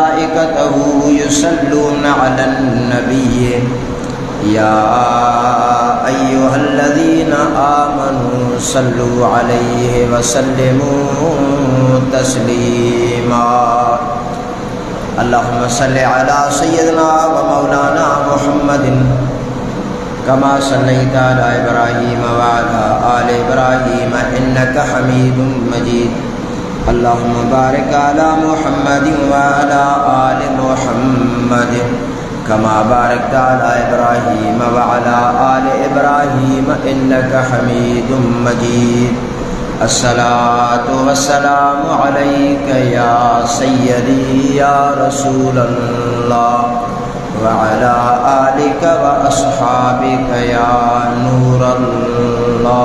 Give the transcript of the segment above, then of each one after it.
मलाइकतहु युसल्लूना Alan नबी या अय्युहल्लज़ीना आमनू सल्लु अलैहि वसल्लिमू तस्लीमा। अल्लाहुम्मा सल्लि अला सय्यिदिना व मौलाना मुहम्मदिन कमा सल्लैता अला इब्राहीम व अला आलि इब्राहीम इन्नका हमीदुम मजीद। अल्लाहुम्मा बारिक अला मुहम्मदिन व अला आलि मुहम्मदिन कमा बारकता अला इब्राहीम व अला आलि इब्राहीम इन्नका हमीदुम मजीद। अस्सलातु वस्सलामु अलैका या सय्यदी या रसूलल्लाह व अला आलिका व अस्हाबिका या नूरल्लाह।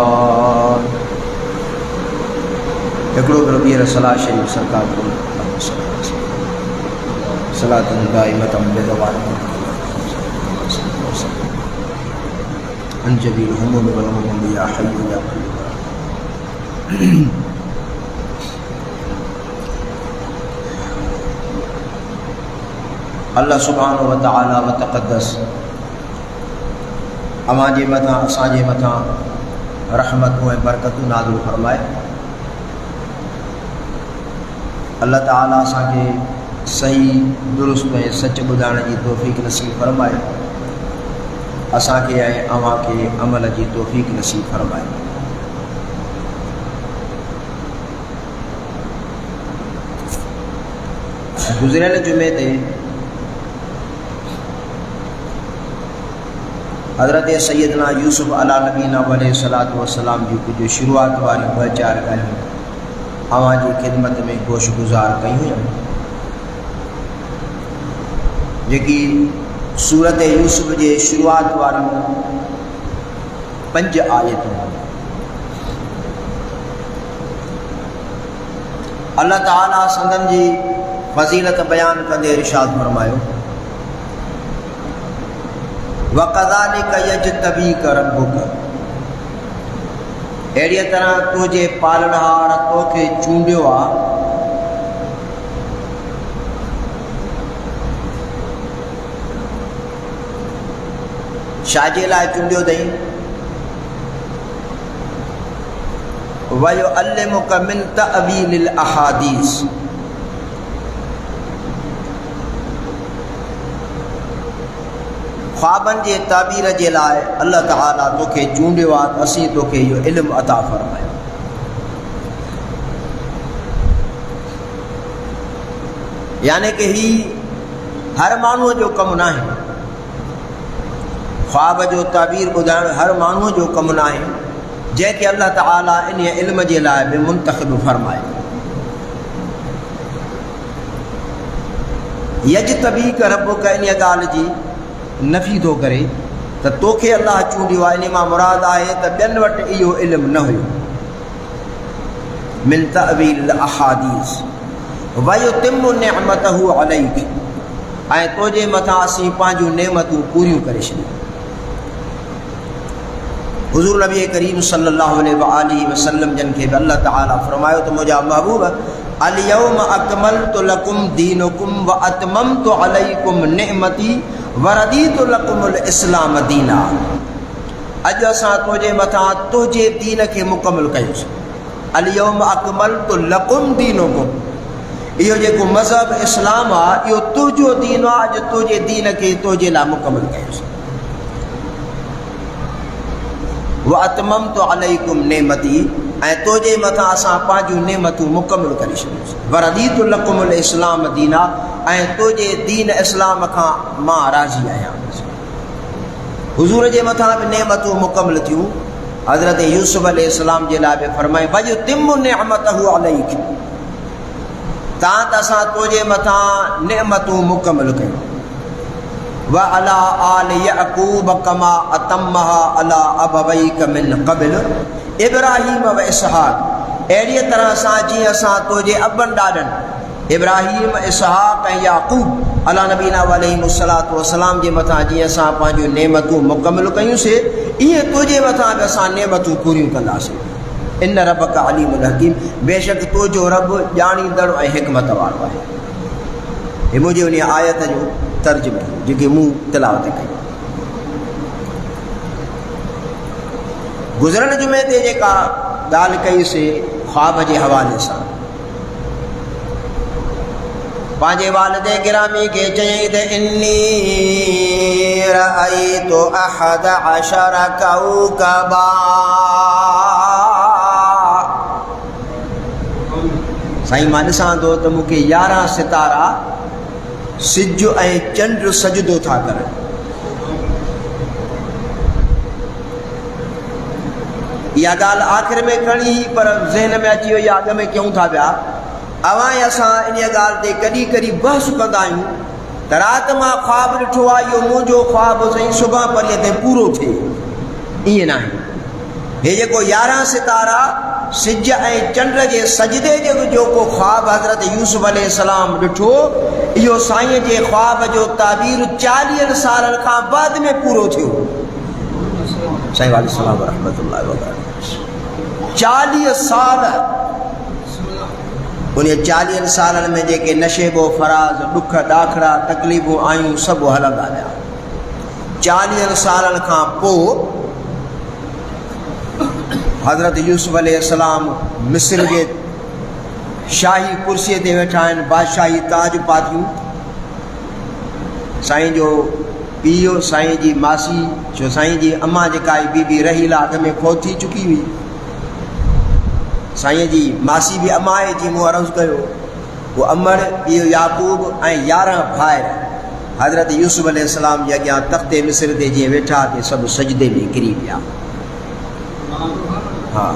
हिकिड़ो रबी रसला शरीफ सरकार को सलातन दाइमतन बिदवाम अंजबील हुमुल वल हुमुल या हय्यु या क़य्यूम। अल्लाह सुब्हानहु व तआला व तक़द्दस अवां जे मथां असां जे मथां रहमतूं ऐं बरकतूं नाज़िल फरमाए। अल्लाह ताला असांखे सही दुरुस्त ऐं सच ॿुधाइण जी तौफ़ीक़ नसीब फरमाए। असांखे ऐं अव्हां खे अमल जी तौफ़ीक़ नसीब फरमाए। गुज़िरियल जुमे ते हज़रत सैयदना यूसुफ अला नबीना अलैहिस्सलातु वस्सलाम जी कुझु शुरूआत वारी ॿ चारि ॻाल्हियूं अव्हां जी ख़िदमत में गोश गुज़ार कयूं हुयूं, जेकी सूरत यूसुफ जे शुरूआत वारियूं 5 आयतूं। अल्लाह ताला संदन जी फ़ज़ीलत बयान कंदे इरशाद फरमायो वक़ज़ालिका यज्तबीका रब्बुका, अहिड़ीअ तरह तुंहिंजे पालनहार तोखे चूंडियो आहे छाजे लाइ चूंडियो अथई? वयुअल्लिमुका मिन तअवीलिल अहादीस, ख्वाबनि जे ताबीर जे लाइ अल्लाह ताला तोखे चूंडियो आहे। असीं तोखे इहो इल्मु अता फरमायो। यानी कि ही हर माण्हूअ जो कमु न आहे। ख्वाब जो ताबीर ॿुधाइणु हर माण्हूअ जो कमु न आहे, जंहिंखे अल्लाह ताला इन इल्म जे लाइ बि मुंतख़िब फरमाए। यज्तबीका रब्बुका इन ॻाल्हि जी नफ़ी थो करे त तोखे अल्लाह चूंडियो आहे। इन मां मुराद आहे त ॿियनि वटि इहो इल्मु न हुयो। मिन तअवील अहादीस वयुतिम्मु निअमतहु अलैक, ऐं तुंहिंजे मथां असीं पंहिंजूं नेमतूं पूरियूं करे छॾियूं। हुज़ूर नबी करीम सल्लल्लाहु अलैहि वसल्लम जन खे बि अल्लाह ताला फरमायो त मुंहिंजा महबूब अल-यौम अकमलतु लकुम दीनुकुम व अतममतु अलैकुम निअमती व रदीतु लकुमुल इस्लाम दीना। अॼु असां तुंहिंजे मथां तुंहिंजे दीन खे मुकमिल कयोसीं। अल-यौम अकमलतु लकुम दीनुकुम, इहो जेको मज़हब इस्लाम आहे इहो तुंहिंजो दीन आहे। अॼु तुंहिंजे दीन खे तुंहिंजे लाइ मुकमिल कयोसीं। व अतममतु अलैकुम नेमती, ऐं तुंहिंजे मथां असां पंहिंजूं नेमतूं मुकमिल करे छॾियूंसीं। व रदीतु लकुमुल इस्लाम दीना, ऐं तुंहिंजे दीन इस्लाम खां मां राज़ी आहियां। हुज़ूर जे मथां बि नेमतूं मुकमिल थियूं। हज़रत यूसुफ अलैहिस्सलाम जे लाइ बि फरमाई वयुतिम्मु निअमतहु अलैक, तां त असां तुंहिंजे मथां नेमतूं मुकमिल कयूं। व अला आलि यअकूब कमा अतम्महा अला अबवैका मिन क़ब्ल इब्राहीम व इसहाक़, अहिड़ीअ तरह सां जीअं असां तुंहिंजे अबनि ॾाॾनि इब्राहीम इसहाक़ ऐं याक़ूब अला नबीना अलैहिस्सलातु वस्सलाम जे मथां जीअं असां पंहिंजूं नेमतूं मुकमिल कयूंसीं, ईअं तुंहिंजे मथां बि असां नेमतूं पूरियूं कंदासीं। इन रबका अलीमुल हकीम, बेशक तुंहिंजो रब ॼाणींदड़ ऐं हिकमत वारो आहे। हे मुझे उन आयत जो तर्जुमो जेके मूं तिलावत कई। गुज़िरियल जुमे ते जेका ॻाल्हि कईसीं ख्वाब जे हवाले सां, पंहिंजे वालिद गिरामी खे चयईं त इन्नी रअयतु अहद अशर कौकबा, साईं मां ॾिसां थो त मूंखे 11 सितारा सिज ऐं चंड सजदो था करनि। इहा ॻाल्हि आख़िर में खणी पर ज़हन में अची वई, अॻ में कयूं था पिया। अवां असां इन ॻाल्हि ते कॾहिं कॾहिं बहस कंदा आहियूं त राति मां ख्वाब ॾिठो आहे, इहो मुंहिंजो ख्वाब साईं सुभाणे परीहं ते पूरो थिए। ईअं न आहे। हे जेको 11 सितारा सिज ऐं चंड जे सजदे जो जेको ख्वाब हज़रत यूसुफ अलैहिस्सलाम ॾिठो, इहो साईं जे ख्वाब जो ताबीर 40 सालनि खां बाद में पूरो थियो। साईं वाले सलाम रहमतुल्लाह वबरकातुहू 40 साल, उन 40 सालनि में जेके नशेबो फराज़ ॾुख ॾाखड़ा तकलीफ़ूं आयूं सभु हलंदा विया। 40 सालनि खां पोइ हज़रत यूसुफ अलैहिस्सलाम मिस्र जे शाही कुर्सीअ ते वेठा आहिनि, बादशाही ताज पातियूं। साईं जो पीउ साईं जी मासी, छो साईं जी अम्मा जेका आई बीबी रहीला अॻ में फौत थी चुकी हुई, साईं जी मासी बि अम्मा आहे जी मूं अर्ज़ु कयो। वो अमर पीउ याकूब ऐं 11 भाइर हज़रत यूसुफ अलैहिस्सलाम जे अॻियां तख़्ते मिस्र ते जीअं वेठा ते सभु सजदे में किरी पिया। हाँ,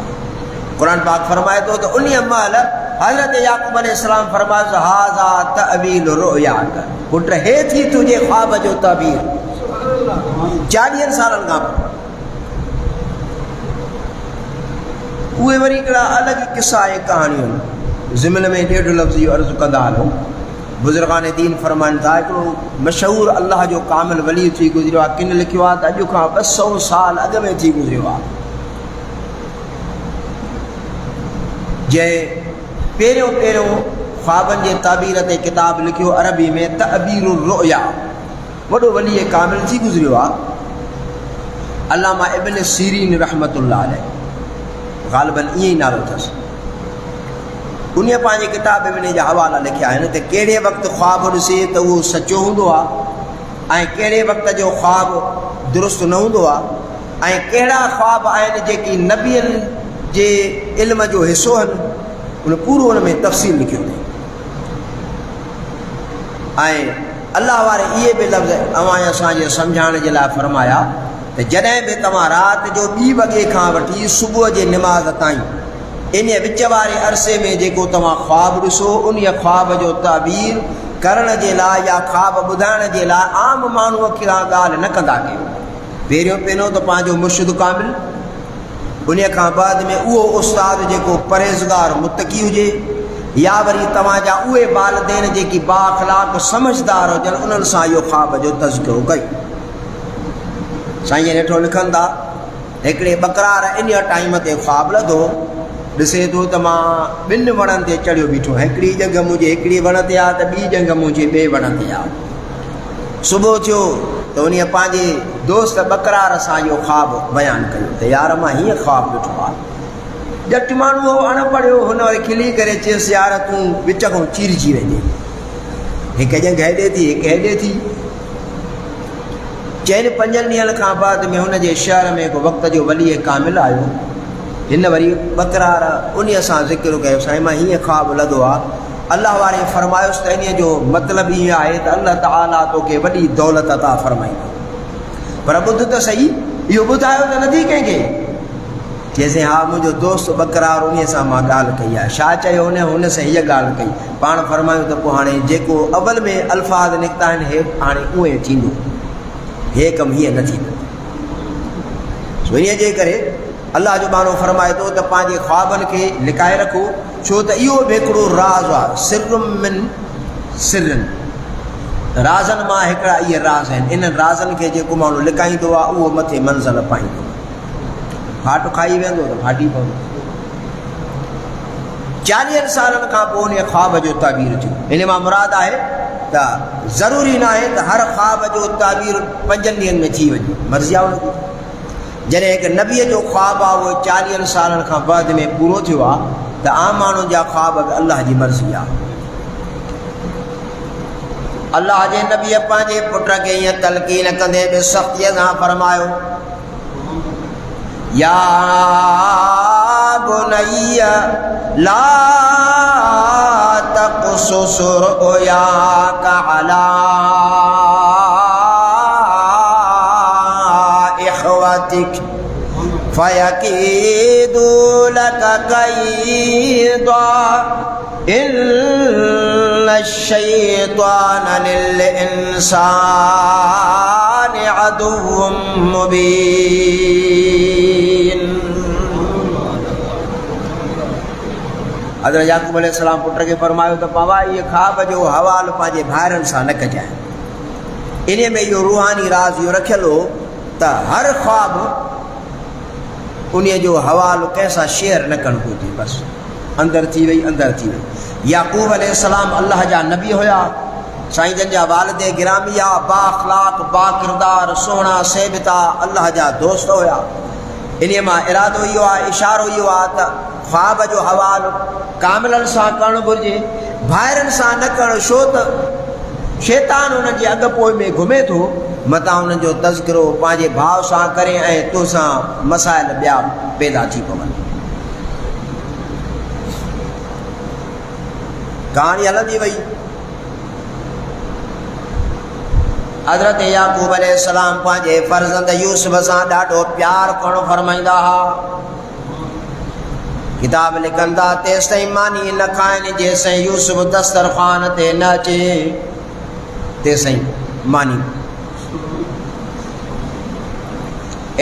क़ुर पाक फरमाए थो त उन महिल हज़रत याकूब अलैहिस्सलाम फरमायो हाज़ा तअवील रुअयाक, पुट हे थी तुंहिंजे ख्वाब जो ताबीर। 40 सालनि खां पोइ उहे वरी हिकिड़ा अलॻि किस्सा ऐं कहाणियूं ज़िमन में 1.5 लफ़्ज़ इहो अर्ज़ु कंदा हलो। बुज़ुर्गान दीन फरमाइनि था हिकिड़ो मशहूरु अल्लाह जो कामिल वली थी गुज़रियो आहे। किन लिखियो आहे त अॼु खां 200 साल अॻ में थी गुज़रियो आहे, जंहिं पहिरियों ख्वाबनि जे ताबीर ते किताब लिखियो अरबी में तअबीरुर रुअया। वॾो वली कामिल थी गुज़रियो आहे अल्लामा इब्न सीरीन रहमतुल्लाह अलैह, ग़ालिबन ईअं ई नालो अथसि। उन पंहिंजे किताब में इन जा हवाला लिखिया आहिनि त कहिड़े वक़्तु ख्वाब ॾिसे त उहो सचो हूंदो आहे ऐं कहिड़े वक़्त जो ख्वाब दुरुस्त न हूंदो आहे, ऐं कहिड़ा ख्वाब आहिनि जेकी नबियनि जे इल्म जो हिसो आहिनि। उन पूरो उन में तफ़सील लिखियो अथई। ऐं अल्लाह वारे इहे बि लफ़्ज़ अवां असांजे सम्झाइण जे लाइ फरमाया त जॾहिं बि तव्हां राति जो 2 वॻे खां वठी सुबुह जे निमाज़ ताईं इन विच वारे अरसे में जेको तव्हां ख्वाब ॾिसो, उन ख्वाब जो ताबीर करण जे लाइ या ख्वाब ॿुधाइण जे लाइ आम माण्हूअ खे ॻाल्हि न कंदा कयो। पहिरियों त पंहिंजो मुर्शिद कामिल, उन खां बाद में उहो उस्ताद जेको परहेज़गार मुतक़ी हुजे, या वरी तव्हांजा उहे वालिदैन जेकी बाअख़लाक़ समझदार हुजनि, उन्हनि सां इहो ख्वाब जो तज़किरो कयो। साईं ॾिठो लिखनि था हिकिड़े बकरार इन टाइम ते ख्वाब लधो, ॾिसे थो त मां 2 वणनि ते चढ़ियो बीठो, हिकिड़ी जंग मुंहिंजे हिकिड़ी वण ते आहे त ॿी जंग मुंहिंजे ॿिए वण ते आहे। सुबुह थियो त उन पंहिंजे दोस्त बकरार सां इहो ख्वाब बयानु कयो त यार मां हीअं ख्वाब ॾिठो आहे। ॼट माण्हू हो अणपढ़ियो, हुन वरी खिली करे चयसि यार तूं विच खां चीरजी वञे, हिकु जंग हेॾे थी हिकु हेॾे थी। चइनि 5 ॾींहंनि खां बाद में हुन जे शहर में हिकु वक़्त जो वली कामिल आयो। हिन वरी बकरार उन सां ज़िक्र कयो साईं मां हीअं ख्वाब लधो आहे। अल्लाह वारे फरमायोसि त इन जो मतिलबु ईअं आहे त अल्लाह ताला तोखे वॾी दौलत अता फरमाईंदो, पर ॿुध त सही, इहो ॿुधायो त नथी कंहिंखे। चइसि हा मुंहिंजो दोस्त बकरार उन सां मां ॻाल्हि कई आहे। छा चयो हुन सां हीअ ॻाल्हि कई, पाण फरमायूं त पोइ हाणे जेको अवल में अल्फाज़ निकिता आहिनि हे हाणे उहे थींदो, हे कमु हीअं न थींदो। इन जे करे अल्लाह जो बानो फरमाए थो त पंहिंजे ख्वाबनि खे लिकाए रखो, छो त इहो बि हिकिड़ो राज़ आहे। सिरुम मिन सिरन, राज़नि मां हिकिड़ा इहे राज़ आहिनि। इन्हनि राज़नि खे जेको माण्हू लिकाईंदो आहे उहो मथे मंज़िल पाईंदो, फाट खाई वेंदो त फाटी पवंदो। 40 सालनि खां पोइ उन ख्वाब जो ताबीर थियो। इन मां मुराद आहे तो ज़रूरी ना है तो हर ख्वाब जो ताबीर 5 ॾींहंनि में थी वञे, मर्ज़ी आहे उनजी। जॾहिं हिकु नबीअ जो ख्वाब आहे उहो 40 सालनि खां बाद में पूरो थियो आहे, त आम माण्हुनि जा ख्वाब बि अल्लाह जी मर्ज़ी आहे। अल्लाह जे नबीअ पंहिंजे पुट खे ईअं तलक़ीन कंदे बि सख़्तीअ सां फरमायो, या बुनैया ला तक़ुसुस रुयाका अला इख़्वतिक फयकीदू लका कैदा इन्नश शैतान लिल इंसानि अदुव्वुम मुबीन। हज़रत याकूब अलैहिस्सलाम पुट खे फरमायो त बाबा इहे ख्वाब जो हवालो पंहिंजे भाइरनि सां न कजांइ। इन में इहो रूहानी राज़ इहो रखियलु हो त हर ख्वाब उन जो हवालो कंहिंसां शेयर न करणु घुरिजे, बसि अंदरि थी वई अंदरि थी वई। याकूब अलैहिस्सलाम अल्लाह जा नबी हुया, साईं जन जा वालिद गिरामी आ, बा अख़लाक बा किरदार सोहणा सेबिता अल्लाह जा दोस्त हुया। इन मां इरादो इहो आहे, इशारो इहो आहे त ख्वाब जो हवालो कामिलनि सां करणु घुरिजे, भाइरनि सां न करणु। छो त शैतान उन्हनि जे अॻिपोइ में घुमे थो, मतां उन्हनि जो तज़किरो पंहिंजे भाउ सां करे ऐं तोसां मसाइल ॿिया पैदा थी पवनि। कहाणी हलंदी वई। हज़रत याकूब अलैहिस्सलाम पंहिंजे फर्ज़ंद यूसुफ सां ॾाढो प्यार करणु फरमाईंदा हुआ। किताब लिखंदा तेसिताईं मानी न खाइनि जेसिताईं यूसुफ दस्तरख़्वान ते न अचे, तेसिताईं मानी।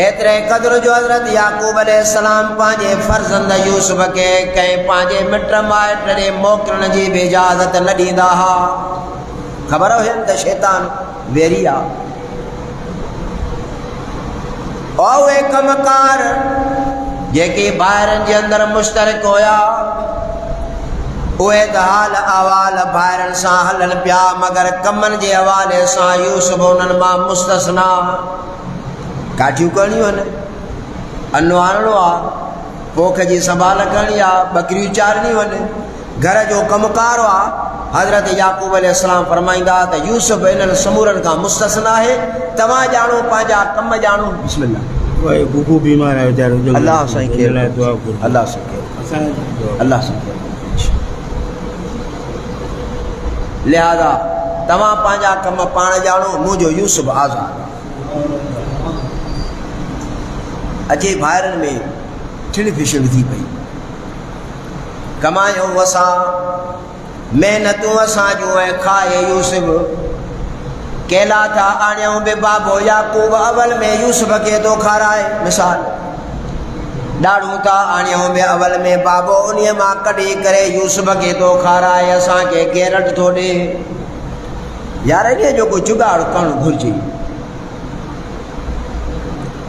एतिरे क़द्र जो हज़रत याकूब अलैहिस्सलाम पंहिंजे फर्ज़ंद यूसुफ खे कंहिं पंहिंजे मिट माइट ॾे मोकिलण जी बि इजाज़त न ॾींदा हुआ। ख़बर हुयनि त शैतान वेरी आहे। उहे कमकार जेके ॿाहिरनि जे अंदरि मुश्तरक हुया, उहे त हाल अहवाल ॿाहिरनि सां हलनि पिया, मगर कमनि जे हवाले सां यूसुफ उन्हनि मां मुस्तस्ना। काठियूं करणियूं आहिनि, अनु आणणो आहे, पोख जी संभाल करणी आहे, ॿकरियूं चारणियूं आहिनि, घर जो कमुकारो आहे। हज़रत याकूब अलैहिस्सलाम फरमाईंदा त यूसुफ इन्हनि समूरनि खां मुस्तस्ना आहे। तव्हां ॼाणो पंहिंजा कम ॼाणो। बिस्मिल्लाह। गुगू बीमार है बेचारो, अल्लाह साईं खे दुआ करो, अल्लाह साईं खे अल्लाह साईं खे। लिहाज़ा तव्हां पंहिंजा कम पाण ॼाणो, मुंहिंजो यूसुफ आज़ाद। अचे भाइरनि में ठिड़ फिछड़ थी पई। कमायूं असां, महिनतूं असां जूं ऐं खाए यूसुफ। केला था आणियूं बि बाबो याकूब अवल में यूसुफ खे थो खाराए। मिसाल ॾाढ़ूं था आणियूं बि अवल में बाबो उन मां कढी करे यूसुफ खे थो खाराए, असांखे घेरट थो ॾे। यार इन जो को जुगाड़ करणु घुरिजे।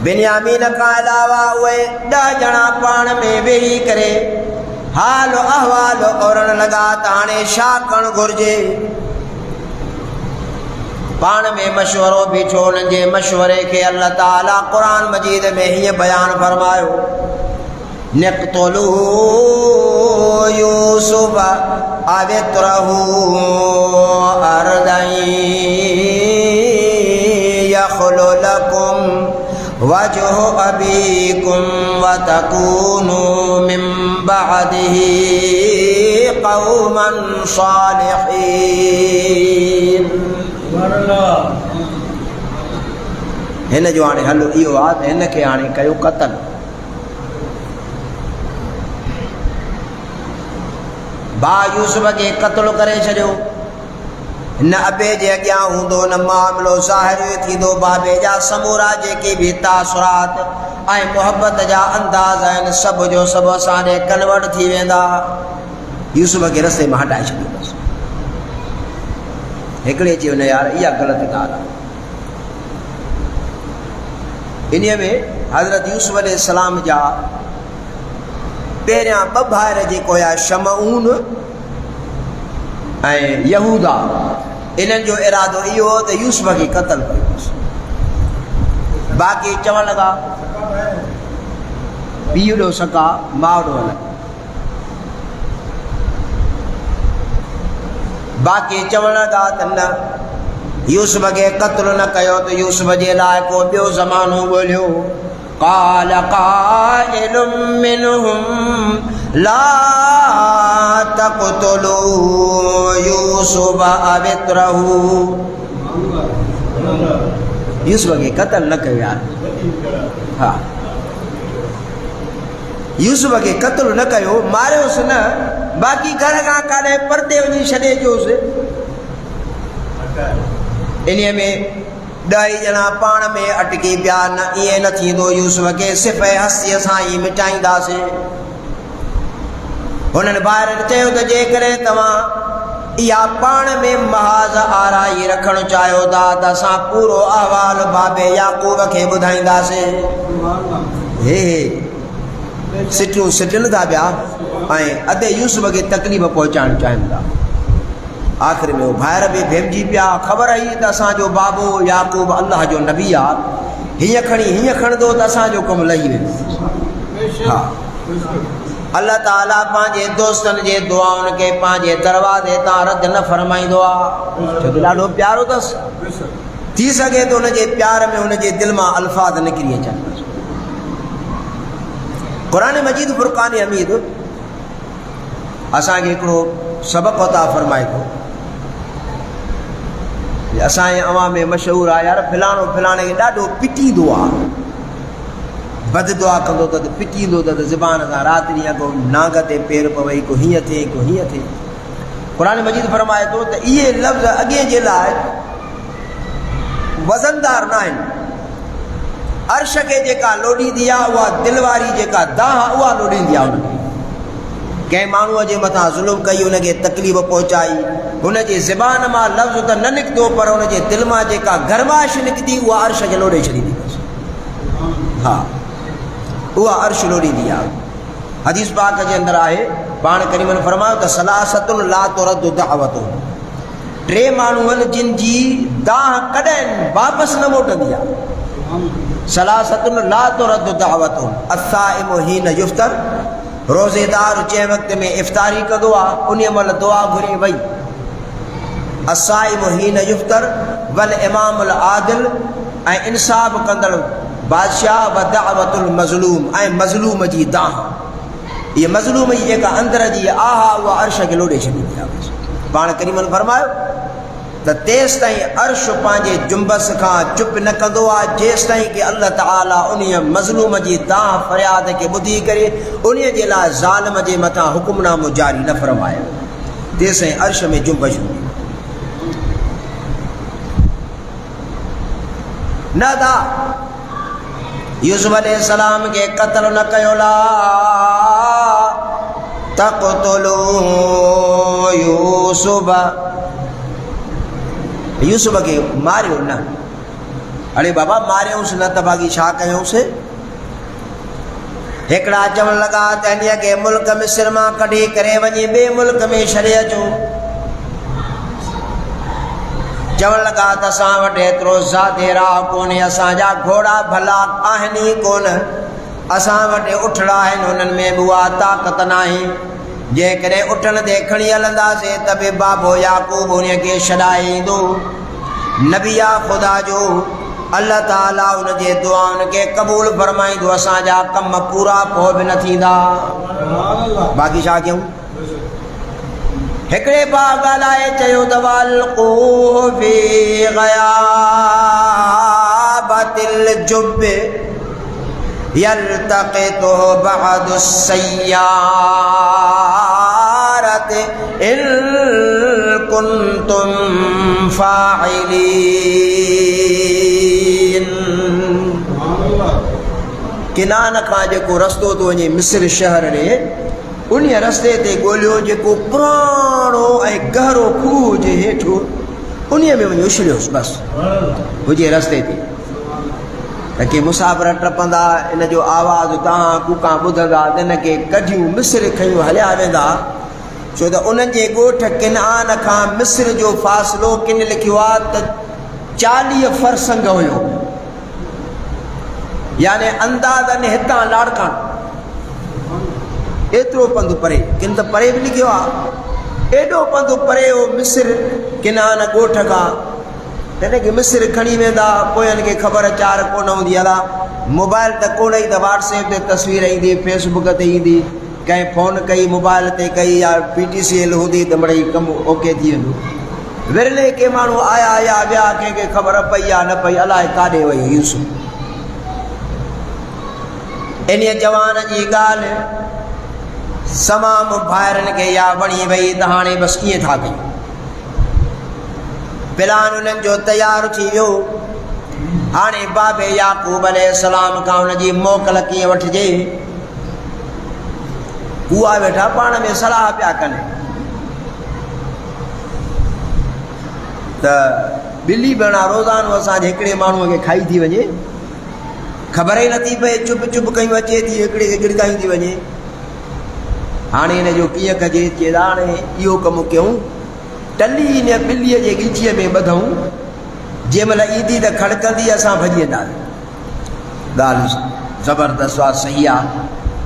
बिन्यामीन खां अलावा उहे 10 ॼणा पाण में वेही करे हाल अहवाल औरण लॻा त हाणे छा करणु घुरिजे। पाण में मशवरो बीठो, उन्हनि जे मशवरे खे अल्लाह ताला क़ुरान मजीद में हीअं बयानु फरमायो, निक़्तुलू यूसुफ अवित्रहू अर्दन यख़्लु लकुम वजहु अबीकुम वतकूनू मिन बअदिही क़ौमन सालिहीन। हिन जो हाणे हल इहो आहे त हिन खे हाणे कयो क़त्ल। भाउ यूसुफ खे क़त्ल करे छॾियो। न अबे जे अॻियां हूंदो न मामिलो ज़ाहिर थींदो। बाबे जा समूरा जेके बि तासुरात ऐं मुहबत जा अंदाज़ आहिनि, सभु जो सभु असां ॾे कन्वर्ट थी वेंदा। यूसुफ खे रस्ते मां हटाए छॾियो। बसि हिकिड़े चयो न यार इहा ग़लति ॻाल्हि आहे। इन में हज़रत यूसुफ अलैहिस्सलाम जा पहिरियां 2 भाइर जेको हुया शमऊन ऐं यहूदा, इन्हनि जो इरादो इहो हो त यूसुफ खे क़तल कयोसि। बाक़ी चवण लॻा पीउ ॾो सका माउ ॾो हल। बाक़ी चवण लॻा त न यूसुफ खे क़त्ल न कयो त यूसुफ जे लाइ को ॿियो ज़मानो ॻोल्हियो। قال قائل منهم لا تقتلوا يوسف أو اطرحوه यूसुफ खे क़त्ल न कयो यार। हा यूसुफ खे क़त्ल न कयो, मारियोसि न, बाक़ी घर खां काॾे परदे वञी छॾे अचोसि। इन्हीअ में 10 ॼणा पाण में अटकी पिया, न ईअं न थींदो, यूसुफ खे सिफ़ हस्तीअ सां ई मिटाईंदासीं। हुननि ॿाहिरि चयो त जेकॾहिं तव्हां इहा पाण में महाज़ आराई रखणु चाहियो था त असां पूरो अहवाल बाबे याकूब खे ॿुधाईंदासीं। हे सिटियूं सिटनि था पिया ऐं अधे यूसुफ खे तकलीफ़ पहुचाइणु चाहिनि था। आख़िर में ॿाहिरि बि भेमजी पिया। ख़बर हुई त असांजो बाबो याकूब अलाह जो नबी आहे, हीअं खणी हीअं खणंदो त असांजो कमु लही वेंदो। हा अल्लाह ताला पंहिंजे दोस्तनि जे दुआउनि खे पंहिंजे दरवाज़े तां रद्द न फरमाईंदो आहे, छो त ॾाढो प्यारो अथसि। थी सघे थो हुनजे प्यार में हुनजे दिलि मां अल्फाज़ निकिरी अचनि। क़ुरान मजीद फुरक़ान हमीद असांखे हिकिड़ो सबक़ अता फरमाए थो। असांजे अवाम में मशहूरु आहे यार फलाणो फलाणे खे ॾाढो पिटींदो आहे, बददुआ कंदो त पिटींदो त ज़बान सां राति ॾींहं को नांग ते पेर पवई, को हीअं थिए को हीअं थिए। क़ुरान मजीद फरमाए थो त इहे लफ़्ज़ अॻे जे लाइ वज़नदार न आहिनि। अर्श खे जेका लोॾींदी आहे उहा दिलि वारी जेका दाह उहा लोॾींदी आहे। हुनखे कंहिं माण्हूअ जे मथां ज़ुल्म कई, हुनखे तकलीफ़ पहुचाई, हुनजे ज़बान मां लफ़्ज़ त न निकितो पर हुनजे दिलि मां जेका गरमाइश निकिती उहा अर्श खे लोॾे छॾींदी अथसि। हा उहा अर्श लोॾींदी आहे। हदीस पाक जे अंदरि आहे, पाण करीमन फरमायो त सलासतुन ला तुरद्दु दअवतुहुम, 3 माण्हू आहिनि जिन जी दाह कॾहिं वापसि न मोटंदी आहे। सलासतुन ला तुरद्दु दअवतुहुम, अस्साइमु हीन युफ्तर, रोज़ेदार जंहिं वक़्त में इफ़्तारी कंदो आहे उन महिल दुआ घुरे वई। अस्साइमु हीन युफ्तर वल इमामुल आदिल, ऐं इंसाफ़ कंदड़ बादशाह व दअवतुल मज़लूम, ऐं मज़लूम जी दाह। इहा मज़लूम जी जेका अंदर जी आहा उहा अर्श खे लोॾे छॾींदी आहे। पाण करीमन फरमायो त तेसि ताईं अर्श पंहिंजे जुंबस खां चुप न कंदो आहे जेसि ताईं की अल्लाह ताला उन मज़लूम जी दाह फ़रियाद खे ॿुधी करे उन जे लाइ ज़ालिम जे मथां हुकुमनामो जारी न फरमाए, तेसि ताईं अर्श में जुंबश हूंदी न था। यूसुफ अलैहिस्सलाम खे क़त्ल न कयो, ला तक़्तुलू यूसुफ खे मारियो न। अड़े बाबा मारियोसि न त बाक़ी छा कयोसि। हिकिड़ा चवण लॻा त हिन खे मुल्क मिस्र मां कढी करे वञी ॿिए मुल्क में छॾे अचो। चवण लॻा त असां वटि एतिरो ज़ाते राह कोन्हे, असांजा घोड़ा भला आहिनि ई कोन, असां वटि उठड़ा आहिनि हुननि में बि उहा ताक़त न आहे। जेकॾहिं उठण ते खणी हलंदासीं त बि बाबो याकूब उन खे छॾाए ईंदो। नबी आहे ख़ुदा जो, अल्लाह ताला उनजे दुआउनि खे क़बूल फरमाईंदो, असांजा कम पूरा पोइ बि न थींदा। बाक़ी छा कयूं। हिकिड़े भाउ ॻाल्हाए चयो त वल्क़ू फी ग़याबतिल जुब यल्तक़ितुहु बअदु सय्यारत इन कुंतुम फाइलीन। किनान खां जेको रस्तो थो वञे मिस्र शहर ॾे, उन रस्ते ते ॻोल्हियो जेको पुराणो ऐं गहरो खूह हुजे हेठि, उन में वञी उछलियोसि बसि हुजे रस्ते ते, त के मुसाफ़िर टपंदा इन जो आवाज़ तव्हां कूकां ॿुधंदा त इन खे कढियूं मिस्र खयूं हलिया वेंदा, छो त उन्हनि जे ॻोठ किनान खां मिस्र जो फ़ासिलो किन लिखियो आहे त 40 फरसंग हुयो, यानी अंदाज़न हितां लाड़कान एतिरो पंधु परे, किन त परे बि लिखियो आहे, एॾो पंधु परे हो मिस्र किनान ॻोठ खां। हिनखे मिस्र खणी वेंदा, पोयनि खे ख़बर चार कोन हूंदी, हला मोबाइल त कोन ई त व्हाट्सएप ते तस्वीर ईंदी, फेसबुक ते ईंदी, कंहिं फ़ोन कई मोबाइल ते कई या PTCL हूंदी त मिड़ई कमु ओके थी वेंदो। विरले के माण्हू आया या विया, कंहिंखे ख़बर पई या न पई, अलाए काॾे वई यूसुफ। इन जवान जी ॻाल्हि तमामु भाइरनि खे या वणी वई त हाणे बसि कीअं था कयूं। प्लान उन्हनि जो तयारु थी वियो। हाणे बाबे याकूब अलैहिस्सलाम खां उनजी मोकल कीअं वठिजे, उहा वेठा पाण में सलाह पिया कनि त ॿिली भेणा रोज़ानो असांजे हिकिड़े माण्हूअ खे खाई थी वञे, ख़बर ई नथी पए, चुप चुप कयूं अचे थी, हिकिड़े खे गिड़काई थी वञे। हाणे हिन जो कीअं कजे, चए हाणे इहो कमु कयूं, टली इन ॿिलीअ जे ॻिचीअ में ॿधूं, जंहिं महिल ईंदी त खड़कंदी, असां भॼी वेंदासीं। ॻाल्हि ज़बरदस्त आहे, सही आहे,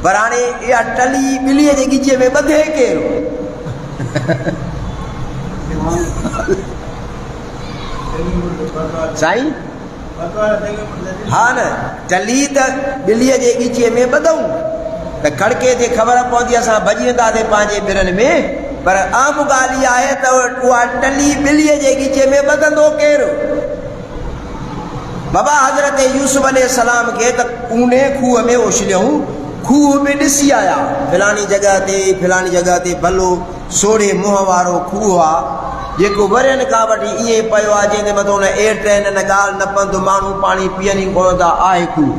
पर हाणे इहा टली ॿिलीअ जे ॻिचीअ में ॿधे केरु? साईं हा न, टली त ॿिलीअ जे ॻिचीअ में ॿधूं त खड़के ते ख़बर पवंदी, असां भॼी वेंदासीं पंहिंजे बिरनि में। पर आम ॻाल्हि इहा आहे त उहा टली ॿिलीअ जे ॻिचीअ में ॿधंदो केरु? बाबा हज़रत यूसुफ अलैहिस्सलाम खे त ऊने खूह में उछलियऊं, खूह में ॾिसी आया, फलानी जॻह ते भलो सोढ़े मुंहं वारो खूह आहे, जेको वरियनि खां वठी ईअं पियो आहे, जंहिंजे मथां न एयर ट्रेन न ॻाल्हि न पंधु, माण्हू पाणी पीअनि ई कोन था, आहे खूह।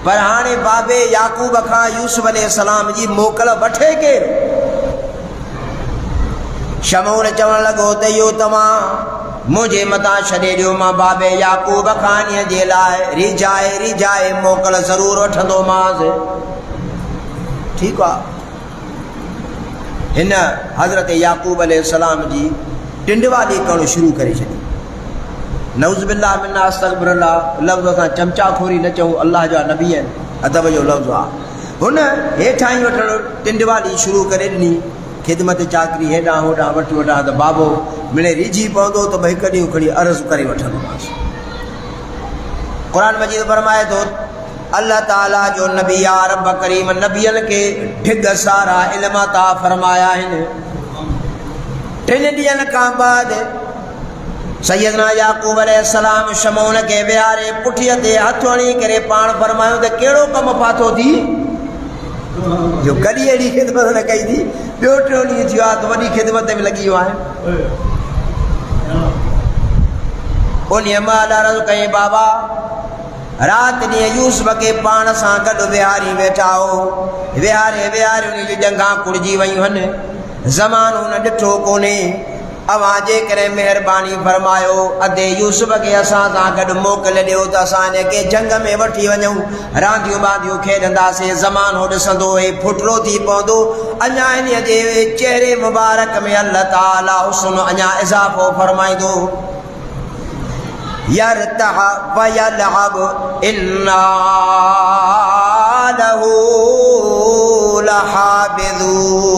पर हाणे बाबे याकूब खां यूसुफ अलैहिस्सलाम जी मोकल वठे केरु? शमून चवण लॻो त इहो तव्हां मुंहिंजे मथां छॾे ॾियो, मां बाबे याकूब खां इन जे लाइ रिजाए मोकल ज़रूरु वठंदोमांसि। ठीकु आहे। हिन हज़रत याकूब अलैहिस्सलाम जी टिंडवाली करणु शुरू करे छॾी। नऊज़ बिल्लाह मिन्ना अस्तग़फिरुल्लाह, लफ़्ज़ असां चमचाखोरी न चऊं, अल्लाह जा नबी आहिनि, अदब जो लफ़्ज़ आहे। हुन हेठां ई वठणु टिंडवाली शुरू करे ॾिनी, ख़िदमत चाकरी हेॾां होॾां वठी वठां त बाबो मिड़े रिझी पवंदो त भई हिकु ॾींहुं खणी अर्ज़ु करे वठंदोमांसि। क़ुर मजीद फरमाए थो, अल्लाह ताला जो नबी या रब करीम नबियनि खे ढिग सारा इल्म अता फरमाया आहिनि। 3 ॾींहंनि खां बाद सैयदना याकूब अलैहिस्सलाम शमून खे विहारे पुठीअ ते हथु हणी करे पाण फरमायो त कहिड़ो कमु फाथो थी, जो कॾहिं अहिड़ी ख़िदमत न कई थी, ॿियो 3 ॾींहं थियो आहे त वॾी ख़िदमत में लॻी वियो आहे। उन महिल अर्ज़ु कई, बाबा राति ॾींहुं यूसुफ खे पाण सां गॾु विहारी वेठा हो, विहारे उन जी ॼंघां कुड़िजी वयूं आहिनि, ज़मानो न ॾिठो कोन्हे। अवां जे करे महिरबानी फरमायो, अधे यूसुफ खे असां सां गॾु मोकल ॾियो त असां हिनखे जंग में वठी वञूं, रांदियूं बांदियूं खेॾंदासीं, ज़मानो ॾिसंदो हे फुटरो थी पवंदो। अञा हिन जे चेहरे मुबारक में अल्लाह ताला हुस्न अञा इज़ाफ़ो फरमाईंदो। यरतह वयलअब इन्ना लहू लहाफ़िज़ून।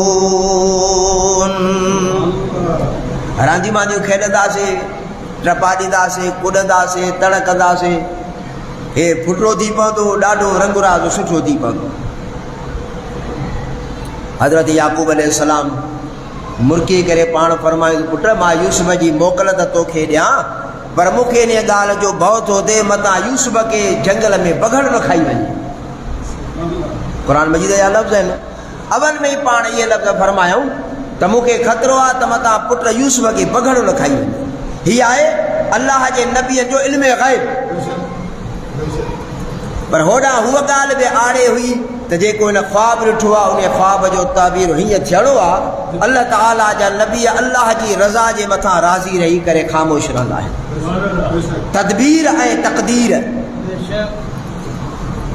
रांदियूं बांदियूं खेॾंदासीं, टपा ॾींदासीं, कुॾंदासीं, तड़कंदासीं, हे फुटरो थी पवंदो, ॾाढो रंगुराज़ सुठो थी पवंदो। हज़रत याकूब अलैहिस्सलाम मुर्की करे पाण फरमायो, पुट मां यूसुफ जी मोकल त तोखे ॾियां, पर मूंखे इन ॻाल्हि जो भउ थो थिए मतां यूसुफ खे जंगल में बघड़ न खाई वञे। क़ुर मजीद जा लफ़्ज़ आहिनि। अवल में ई पाण इहे लफ़्ज़ फरमायूं त मूंखे ख़तरो आहे त मतां पुट यूसुफ खे बघड़ न खाई वञे। हीअ आहे अल्लाह जे नबीअ जो इल्म ग़ैब। पर होॾां हूअ ॻाल्हि बि आड़े हुई त जेको हिन ख्वाब ॾिठो आहे, उन ख्वाब जो ताबीर हीअं थियणो आहे, अल्लाह ताला जा नबी अल्लाह जी रज़ा जे मथां राज़ी रही करे ख़ामोश रहंदा आहिनि। तदबीर ऐं तक़दीर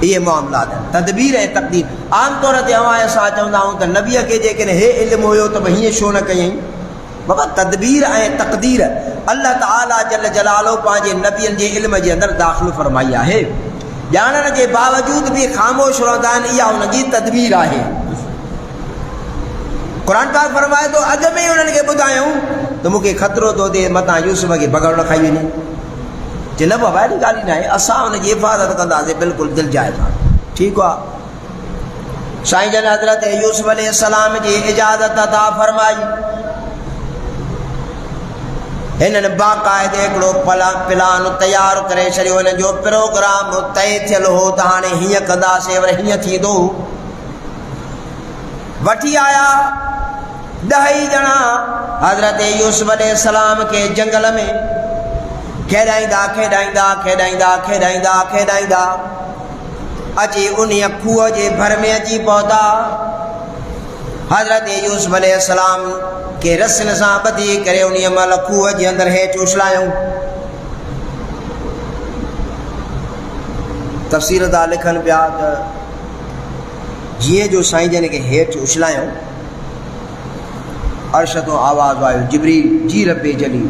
ये मामला तदबीर है तकदीर। आम तौर ते असां चवंदा आहियूं त नबीअ खे जेकॾहिं हे इल्मु हुयो त भई हीअं छो न कयईं। बाबा तदबीर ऐं तक़दीर अल्लाह ताला जल जलालो पंहिंजे नबियनि जे इल्म जे अंदरि दाख़िल फरमाई आहे। ॼाणण जे बावजूद बि ख़ामोश रहंदा आहिनि, इहा हुनजी तदबीर आहे। क़ुर पाक फरमाए थो अॻ में ई उन्हनि खे ॿुधायूं त मूंखे ख़तरो थो थिए मथां यूसुफ खे भॻड़ न खाई वञे। जे न बाबा अहिड़ी ॻाल्हि न आहे, असां हुनजी हिफ़ाज़त कंदासीं, बिल्कुलु दिलि जाइज़ आहे, ठीकु आहे। साईं जन हज़रत यूसुफ अलैहिस्सलाम जी इजाज़त अता फरमाई। हिननि बाक़ाइदे हिकिड़ो प्लान तयारु करे छॾियो, हिन जो प्रोग्राम तय थियल हो त हाणे हीअं कंदासीं, वरी हीअं थींदो। वठी आया 10 ॼणा हज़रत यूसुफ अलैहिस्सलाम खे जंगल में खेॾाईंदा खेॾाईंदा खेॾाईंदा खेॾाईंदा खेॾाईंदा अची उन खूह जे भर में अची पहुता। हज़रत यूसुफ अलैहिस्सलाम के रस्सियुनि सां ॿधी करे उन महिल खूह जे अंदरि हेठि उछलायूं। तफ़सीरदार लिखनि पिया त जीअं जो साईं जन खे हेठि उछलायूं, अर्श तो आवाज़ आयो, जिब्रील जी रब्बे जली,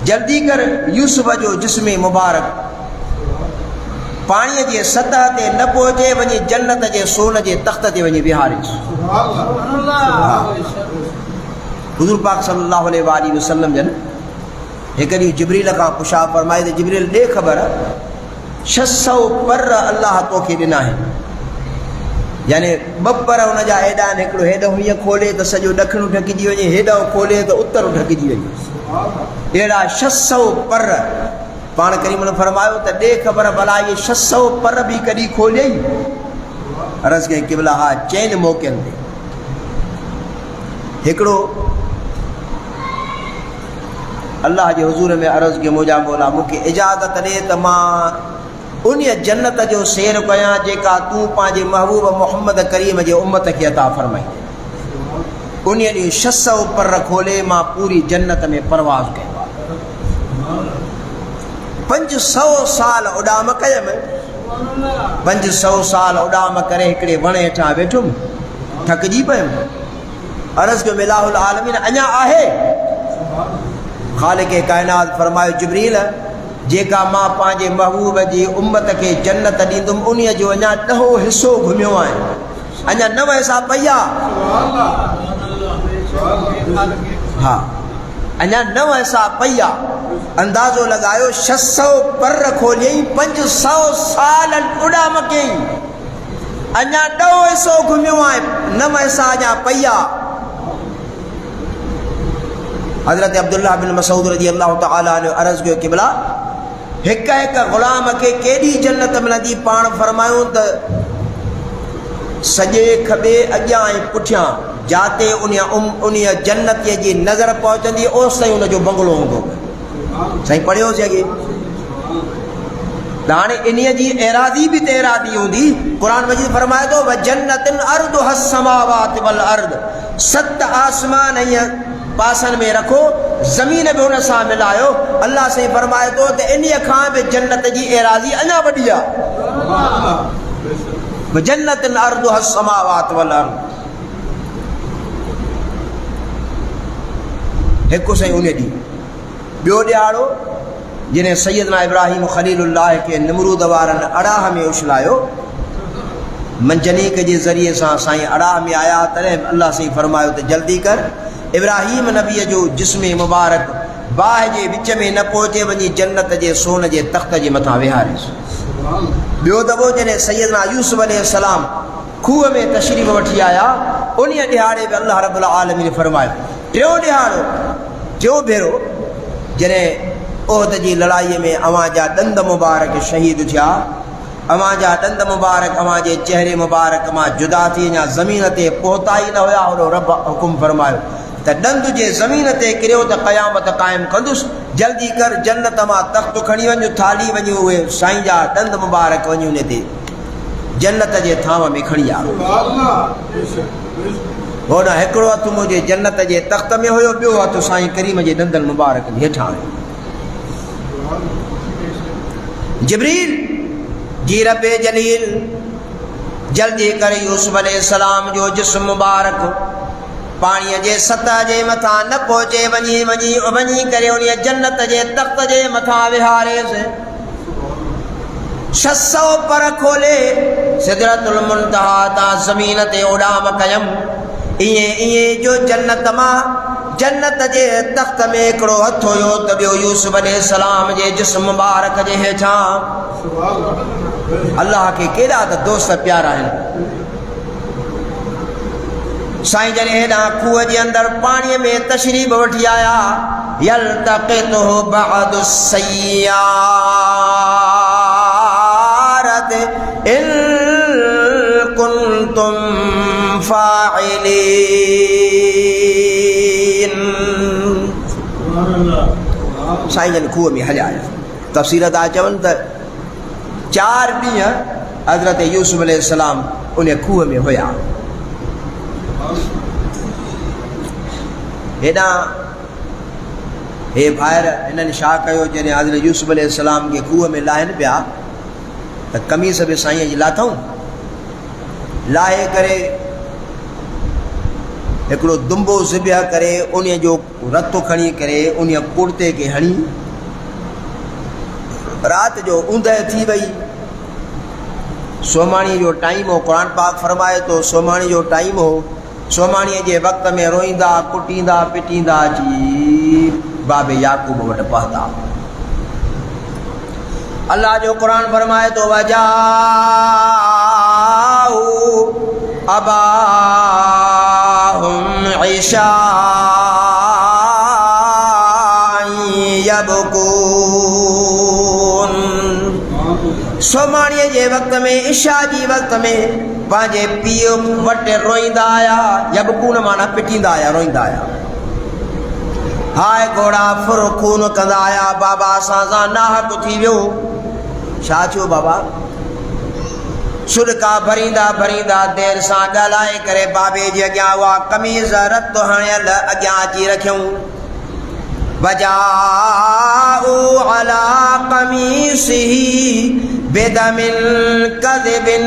जल्दी कर यूसुफ जो जिस्म मुबारक पाणीअ जे सतह ते न पहुचे वञी जन्नत जे सोन जे तख़्त ते वञी विहारिस। हुज़ूर पाक सल्लल्लाहु अलैहि वसल्लम जन हिकु ॾींहुं जिब्रील खां पुछा फरमाए त जिब्रील ॾे ख़बर 600 पर अल्लाह तोखे ॾिना आहिनि, यानी 2 पर हुन जा हेॾा आहिनि, हिकिड़ो हेॾो हीअं खोले त सॼो ॾखिणो ढकिजी वञे, हेॾो खोले त उत्तर ढकिजी वञे, अहिड़ा 600 पर। पाण करीम ने फरमायो त ॾे ख़बर भला इहे 600 पर बि कॾहिं खोलियई? अर्ज़ कई क़िबला हा, 4 मौक़नि ते। हिकिड़ो अल्लाह जे हुज़ूर में अर्ज़ कयो, मुंहिंजा मौला मूंखे इजाज़त ॾे त मां उन जन्नत जो सैर कयां जेका तूं पंहिंजे महबूब मोहम्मद करीम जे उम्मत खे अता फरमाई। उन ॾींहुं 600 पर खोले मां पूरी जन्नत में परवाज़ कयो। 500 साल उॾाम कयमि, 500 साल उॾाम करे हिकिड़े वण हेठां वेठुमि, थकिजी पियुमि। अर्ज़ कयो मिलाहुल आलमीन अञा आहे? ख़ालिक़ काइनात फरमायो जिब्रील जेका मां पंहिंजे महबूब जी उम्मत खे जन्नत ॾींदुमि उन जो अञा 10 हिसो घुमियो आहे, अञा 9 हिसा पई आहे। हा, अञा 9 हिसा पई आहे। अंदाज़ो लॻायो 600 पर खोलियई, 500 साल उॾाम कयई, अञा 10 हिसो घुमियो आहे, 9 हिसा अञा पई आहे। हज़रत अब्दुल्लाह बिन मसूद रज़ी अल्लाह तआला अन्हु अर्ज़ कयो क़िबला हिक हिक ग़ुलाम खे केॾी जन्नत मिलंदी? पाण फरमायूं त सॼे खॿे अॻियां ऐं पुठियां जाते उन जन्नतीअ जी नज़र पहुचंदी ओसि ताईं उनजो बंगलो हूंदो। साईं पढ़ियोसीं अॻे त हाणे इन्हीअ जी एरादी बि त एरादी हूंदी। क़ुर मजीद फरमाए थो व जन्नतिन अर्दुहा समावात वल अर्द, 7 आसमान ऐं पासन में रखो, ज़मीन बि हुन सां मिलायो। अल्लाह साईं फरमाए थो त इन्हीअ खां बि जन्नत जी एरादी अञा वॾी आहे। जन्नतिन अर्दुहा समावात वल अर्द, हिकु साईं उन ॾींहुं। ॿियो ॾियारो जिन सैयदना इब्राहिम ख़लीलुल्लाह खे निमरूद वारनि अड़ाह में उछलायो, मंजनीक जे ज़रिए सां साईं अड़ाह में आया, तॾहिं अल्लाह साईं फरमायो त जल्दी कर इब्राहिम नबीअ जो जिस्म मुबारक बाहि जे विच में न पहुचे वञी जन्नत जे सोन जे तख़्त जे मथां विहारिस। ॿियो दफ़ो जॾहिं सैयदना यूसुफ अलैहिस्सलाम खूह में तशरीफ़ वठी आया, उन ॾिहाड़े बि अल्लाह रब्बुल आलमीन फरमायो। टियों ॾिहाड़ो, टियों भेरो जॾहिं उहद जी लड़ाईअ में अवां जा ॾंद मुबारक शहीद थिया, अवां जा ॾंद मुबारक अवां जे चेहरे मुबारक मां जुदा थी अञा ज़मीन ते पहुता ई न हुया, ओॾो रब हुकुम फरमायो त ॾंद जे ज़मीन ते किरियो त क़यामत क़ाइमु कंदुसि, जल्दी कर जन्नत मां तख़्त खणी वञ, थाली वञी उहे साईं जा ॾंद मुबारक वञी उन ते जन्नत जे थांव में खणी आ। होॾां हिकिड़ो हथु मुंहिंजे जन्नत जे तख़्त में हुयो, ॿियो हथु साईं करीम जे ॾंदनि मुबारक हेठां हुयो। जिब्रील जी रब्बे जलील जल्दी कर यूसुफ अलैहिस्सलाम जो जिस्म मुबारक पानी जे सतह जे मथा न पहुंचे वञी करे उन जन्नत जे तख्त जे मथा विहारे से 600 पर खोले सिदरतुल मुंतहा ता ज़मीन ते उड़ाम कयम इए जो जन्नत जे तख्त में हिकिड़ो हथ हुयो त ॿियो यूसुफ अलैहिस्सलाम जे जिस्म मुबारक जे हेठां। अल्लाह के केड़ा त दोस्त प्यारा आहिनि। साईं जन हेॾां खूह जे अंदर पाणीअ में तशरीफ़ वठी आया यल्तक़ितुहु बअदु सय्यारत इन कुंतुम फाइलीन। साईं जन खूह में हलिया आया। तफ़सीर था चवनि त 4 ॾींहं हज़रत यूसुफ अलैहिस्सलाम उन खूह में हुया। हेॾां हे ॿाहिरि हिननि छा कयो जॾहिं हज़रत यूसुफ अलैहिस्सलाम खे खूह में लाहिनि पिया त कमीस बि साईं जी लाथऊं, लाहे करे हिकिड़ो दुंबो ज़िबिया करे उन जो रतो खणी करे उन कुर्ते खे हणी राति जो ऊंदहि थी वई। सोमाणी जो टाइम हो, क़ुरान पाक फरमाए तो सोमाणी जो टाइम हो। सोमाणीअ जे वक़्त में रोईंदा कुटींदा पिटींदा अची बाबे याकूब वटि पहुता। अल्लाह जो क़ुरान फरमाए तो वजाऊ अबाहुम इशाअन यबकून। सोमाणीअ जे वक़्त में इशा जी वक़्त में पंहिंजे पीउ वटि रोईंदा आया। यबकून माना पिटींदा आया, रोईंदा आया। हाय घोड़ा फुर खून कंदा आया, बाबा असां सां नाहक थी वियो। छा थियो बाबा? सुरका भरींदा भरींदा देर सां ॻाल्हाए करे बाबे जे अॻियां उहा कमीज़ रत हणियल अॻियां अची रखियऊं। वजाऊ अला कमीसिही बिदमिन कज़िबिन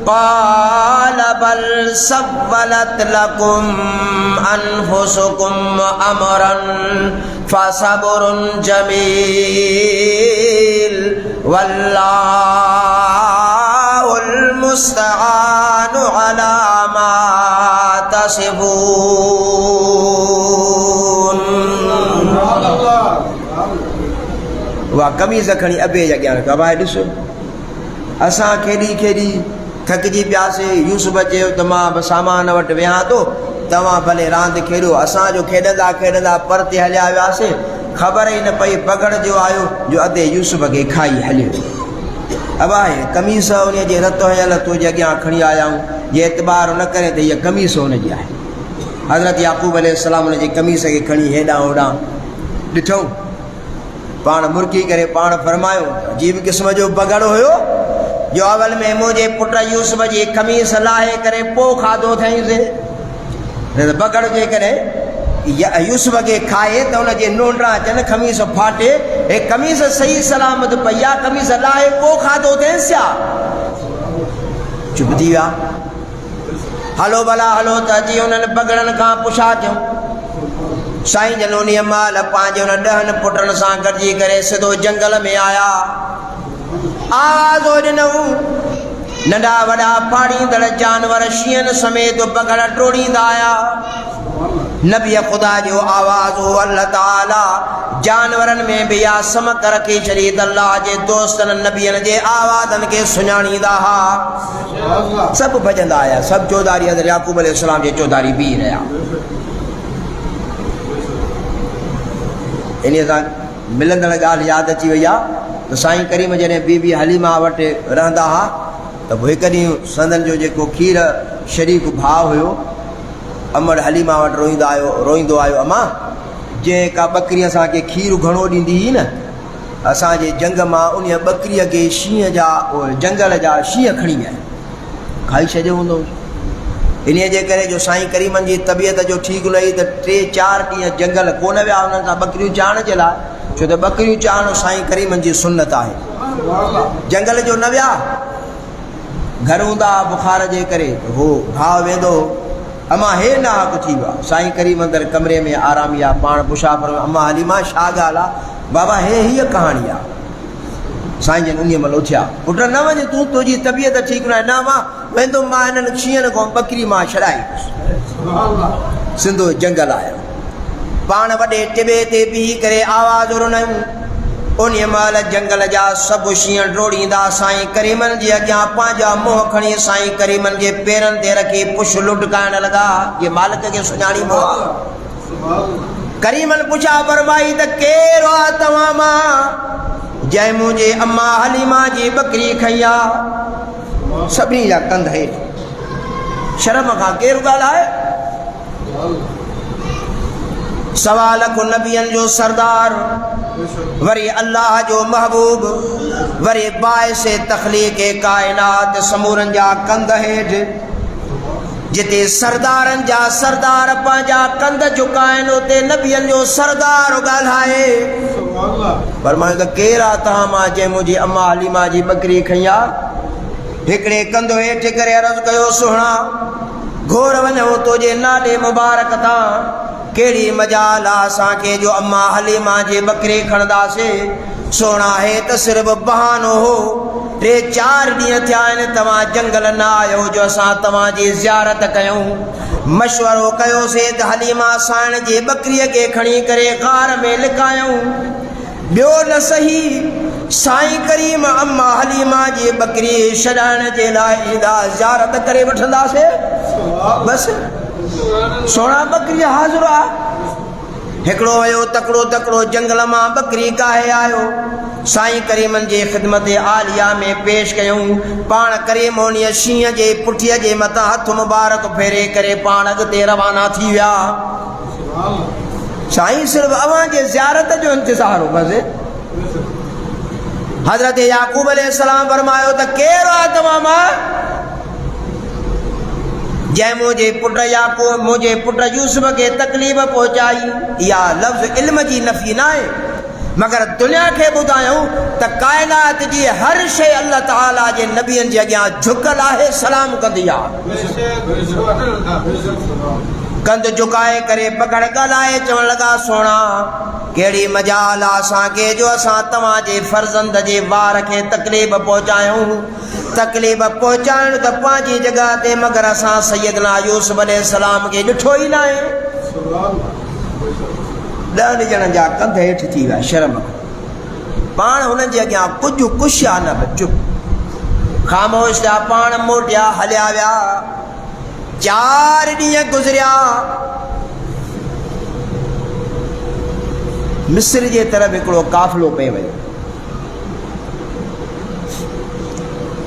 क़ाल बल सव्वलत लकुम अनफुसुकुम अमरन फसब्रुन जमील वल्लाहुल मुस्तआनु अला मा तसिफून। वह कमीज़ खणी अबे जे अॻियां रखियो। भाई ॾिसो असां खेॾी थकिजी पियासीं। यूसुफ चयो त मां सामान वटि वियां थो, तव्हां भले रांदि खेॾो। असांजो खेॾंदा परते हलिया वियासीं, ख़बर ई न पई पगड़ जो आयो जो अधे यूसुफ खे खाई हलियो। अब आहे कमीस उन जे रत हयल तुंहिंजे अॻियां खणी आया आहियूं। जे एतबार न करे त हीअ कमीस हुनजी आहे। हज़रत याकूब अलैहिस्सलाम हुन जी कमीस खे खणी हेॾां होॾां ॾिठऊं, पाण मुर्की करे पाण फरमायो अजीब क़िस्म जो बगड़ हुयो जो अवल में मुंहिंजे पुट यूसुफ जी कमीस लाहे करे पोइ खाधो अथईंसीं। बगड़ जे करे यूसुफ खे खाए त हुनजे नोंडरा अचनि, कमीस फाटे, हे कमीस सही सलामत पई आहे, कमीस लाहे पोइ खाधो अथईंसि छा? चुप थी विया। हलो भला हलो त अची हुननि बगड़नि खां पुछा थियूं। साईं जन उन महिल पंहिंजे हुन 10 पुटनि सां गॾिजी करे सिधो जंगल में आया। आवाज़ ॾिनऊं, नंढा वॾा पाड़ींदड़ जानवर शींहनि समेत बगड़ टोड़ींदा आया। नबी खुदा जो आवाज़ हो। अल्लाह ताला जानवरनि में बि या समक रखी छॾी त अल्लाह जे दोस्तनि नबियनि जे आवाज़नि खे सुञाणींदा हुआ। सभु भॼंदा आया, सभु चौधारी हज़रत याकूब अलैहिस्सलाम जे चौधारी बीह रहिया। इन सां मिलंदड़ ॻाल्हि यादि अची वई आहे त साईं करीम जॾहिं बीबी हलीमा वटि रहंदा हुआ त हिकु ॾींहुं संदन जो जेको खीर शरीक भाउ हुयो अमर हलीमा वटि रोईंदो आयो अमा जंहिं का ॿकरी असांखे खीर घणो ॾींदी हुई न, असांजे जंग मां उन ॿकरीअ खे शींहं जा जंगल जा शींहं खणी विया, खाई छॾियो हूंदो। इन जे करे जो साईं करीमनि जी तबियत जो ठीकु न हुई त 3-4 ॾींहं जंगल कोन विया हुननि सां ॿकरियूं चाढ़ण जे लाइ, छो त ॿकरियूं चाढ़णु साईं करीमनि जी सुन्नत आहे। जंगल जो न विया घर हूंदा बुखार जे करे हो घाव वेंदो अमा हे ना हक़ थी वियो साईं करीम अंदरि कमरे में आराम या पाण पुशाफर अमा हलीमा छा ॻाल्हि आहे बाबा हे हीअ कहाणी आहे साईं जन उन महिल उथिया पुट न वञ तूं तुंहिंजी तबियत ठीकु न आहे न मां वेंदुमि मां हिननि शींहनि खां ॿकरी मां छॾाई सिंधो जंगल आयो पाण वॾे टिबे ते बीही करे आवाज़ रुनऊं उन महिल जंगल जा सभु शींहं डोड़ींदा साईं करीमन जे अॻियां पंहिंजा मुंहं खणी साईं करीमन जे पेरनि ते रखी पुछ लुटकाइण लॻा ये मालिक खे सुञाणींदो आहे करीमन पुछा फरमाई त केरु आहे तव्हां मां जंहिं मुंहिंजे अम्मा हलीमा जी ॿकरी खई आहे सभिनी जा कंध हेठि शर्म खां केरु ॻाल्हाए सवा लख नबियनि जो सरदार वरी अल्लाह जो महबूब वरी बाइस तख़लीक़ काइनात समूरनि जा कंध हेठि जिते सरदारनि जा सरदार पंहिंजा कंध झुकाइनि उते नबियनि जो सरदार ॻाल्हाए फरमायो त केरु आहे तव्हां मां जंहिं मुंहिंजी अम्मा हलीमा जी ॿकरी खई आहे हिकिड़े कंधो हेठि करे अर्ज़ु कयो सुहिणा घोर वञो तुंहिंजे नाले मुबारक तां कहिड़ी मजाल आहे असांखे जो अम्मा हलीमा जे ॿकरी खणंदासीं सोना हे त सिर्फ़ु बहानो हो 3-4 ॾींहं थिया आहिनि तव्हां जंगल न आयो जो असां तव्हांजी ज़ियारत कयूं मशवरो कयोसीं त हलीमा साइण जे ॿकरीअ खे खणी करे ग़ार में लिकायूं ॿियो न सही साईं करीम अम्मा हलीमा जी ॿकरी छॾाइण जे लाइ ईंदा ज़ियारत करे वठंदासीं बसि सोना ॿकरी हाज़िर आहे हिकिड़ो वियो तकिड़ो जंगल मां ॿकरी काहे आयो साईं करीमन जे ख़िदमत आलिया में पेश कयूं पाण करीम उन्हीअ शींहं जे पुठीअ जे मथां हथ मुबारक फेरे करे पाण अॻिते रवाना थी विया साईं सिर्फ़ु अव्हां जे ज़ियारत जो इंतज़ार हो बसि हज़रत याकूब अलैहिस्सलाम फरमायो त केरु आहे तव्हां मां जंहिं मुंहिंजे पुट याकूब मुंहिंजे पुट यूसुफ खे तकलीफ़ पहुचाई इहा लफ़्ज़ इल्म जी नफ़ी न आहे मगर दुनिया खे ॿुधायूं त काइनात जी हर शइ अल्लाह ताला जे नबियनि जे अॻियां झुकल आहे सलाम कंदी आहे कंध झुकाए करे पकड़ ॻाल्हाए चवण लॻा सोना कहिड़ी मजाल आहे असांखे जो असां तव्हांजे फर्ज़ंद जे ॿार खे तकलीफ़ पहुचायूं तकलीफ़ पहुचाइण त पंहिंजी जॻह ते मगर असां सैयदना यूसुफ अलैहिस्सलाम खे ॾिठो ई न आहे 10 ॼणनि जा कंध हेठि थी विया शर्म पाण हुननि जे अॻियां कुझु आहे न चुप ख़ामोश थिया पाण मोटिया हलिया विया 4 ॾींहं गुज़रिया मिस्र जे तरफ़ हिकिड़ो काफ़िलो पे वियो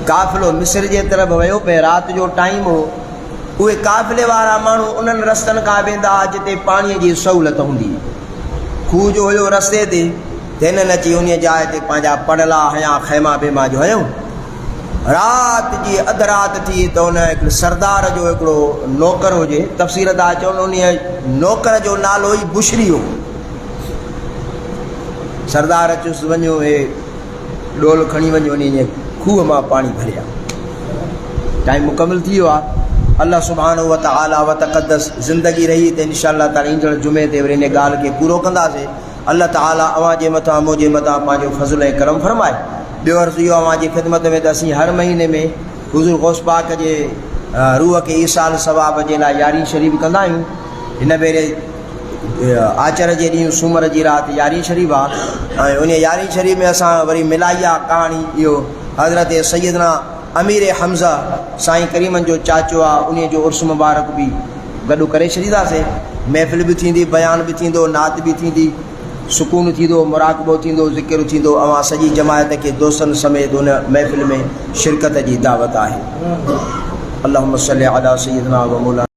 काफ़िलो मिस्र जे तरफ़ वियो पे राति जो टाइम हो उहे काफ़िले वारा माण्हू उन्हनि रस्तनि खां वेंदा जिते पाणीअ जी सहूलियत हूंदी खूह जो हुयो रस्ते ते हिननि अची उन जाइ ते पंहिंजा पड़ला हया ख़ैमा बेमा जो हयूं राति जी अधु राति थी त उन हिकिड़े सरदार जो हिकिड़ो नौकर हुजे तफ़सीर था चवनि उन नौकर जो नालो ई बुशरी हो सरदार चुसि वञो हे डोल खणी वञो उन खूह मां पाणी भरिया टाइम मुकमिल थी वियो आहे अल्लाह सुब्हानहू व तआला व तक़द्दस ज़िंदगी रही त इंशाअल्लाह ताला ईंदड़ जुमे ते वरी इन ॻाल्हि खे पूरो कंदासीं अल्लाह ताला अव्हां जे मथां मुंहिंजे मथां पंहिंजो फज़ल ऐं करम फरमाए ॿियो अर्ज़ु इहो अव्हां जी ख़िदमत में त असीं हर महीने में हुज़ूर गौस पाक जे रूह खे ईसाल सवाब जे लाइ यारी शरीफ़ कंदा आहियूं हिन भेरे आचर जे ॾींहुं सूमर जी राति यारी शरीफ़ आहे ऐं उन यारी शरीफ़ में असां वरी मिलाई आहे कहाणी इहो हज़रत सैयदना अमीर हमज़ा साईं करीमन जो चाचो आहे उन जो उर्स मुबारक बि गॾु करे छॾींदासीं महफ़िल बि थींदी बयान बि थींदो नात बि थींदी सुकून थींदो मुराक़बो थींदो ज़िक्र थींदो अवां सॼी जमायत खे दोस्तनि समेत उन महफ़िल में शिरकत जी दावत आहे अल्लाहुम्मा सल्ली अला सय्यिदना व मौलाना